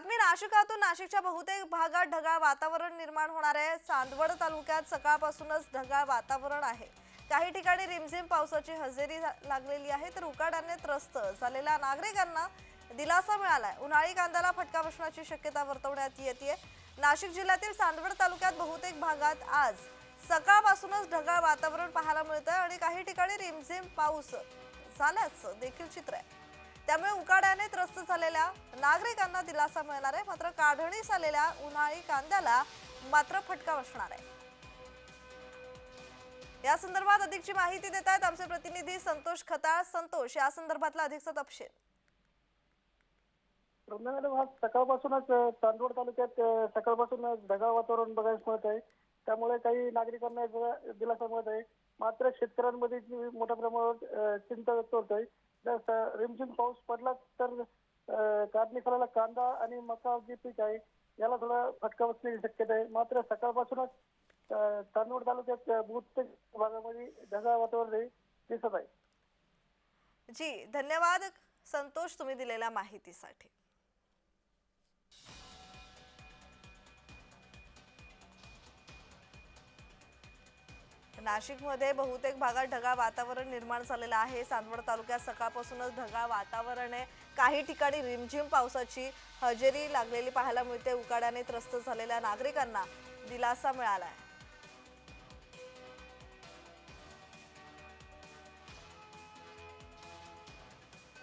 बातमी नाशिकातून नाशिकच्या बहुतेक भागात ढगाळ वातावरण निर्माण होणार आहे। चांदवड तालुक्यात सकाळपासूनच ढगाळ वातावरण आहे। काही ठिकाणी रिमझिम पावसाची हजेरी लागलेली आहे, तर उकाड्याने त्रस्त झालेल्या नागरिकांना दिलासा मिळालाय। उन्हाळी कांद्याला फटका बसण्याची शक्यता वर्तवण्यात येते। नाशिक जिल्ह्यातील चांदवड तालुक्यात बहुतेक भागात आज सकाळपासूनच ढगाळ वातावरण पाहायला मिळतंय आणि काही ठिकाणी रिमझिम पाऊस झाल्याचं देखील चित्र आहे। त्यामुळे उकाड्याने त्रस्त झालेल्या नागरिकांना दिलासा मिळणार आहे, मात्र काढणीस आलेल्या उन्हाळी कांद्याला मात्र फटका बसणार आहे। या संदर्भात अधिकची माहिती देत आहेत आमचे प्रतिनिधी संतोष खताळ। संतोष, या संदर्भातला अधिकचा तपशील। सकाळपासूनच चांदवड तालुक्यात सकाळपासूनच ढगाळ वातावरण बघायला मिळत आहे। त्यामुळे काही नागरिकांना दिलासा मिळत आहे, मात्र शेतकऱ्यांमध्ये मोठ्या प्रमाणावर चिंता व्यक्त होत आहे। जर रिमझिम पाऊस पडला तर काढणीला कांदा आणि मका जे पीक आहे याला थोडा फटका बसण्याची शक्यता आहे। मात्र सकाळपासूनच चांदवड तालुक्यात बहुतेक भागामध्ये ढगाळ वातावरण दिसत आहे। जी, धन्यवाद संतोष, तुम्ही दिलेल्या माहितीसाठी। नाशिकमध्ये बहुतेक भागात ढगाळ वातावरण निर्माण झालेलं आहे। चांदवड तालुक्यात सकाळपासूनच ढगाळ वातावरण आहे। काही ठिकाणी रिमझिम पावसाची हजेरी लागलेली पाहायला मिळते। उकाड्याने त्रस्त झालेल्या नागरिकांना दिलासा मिळाला आहे।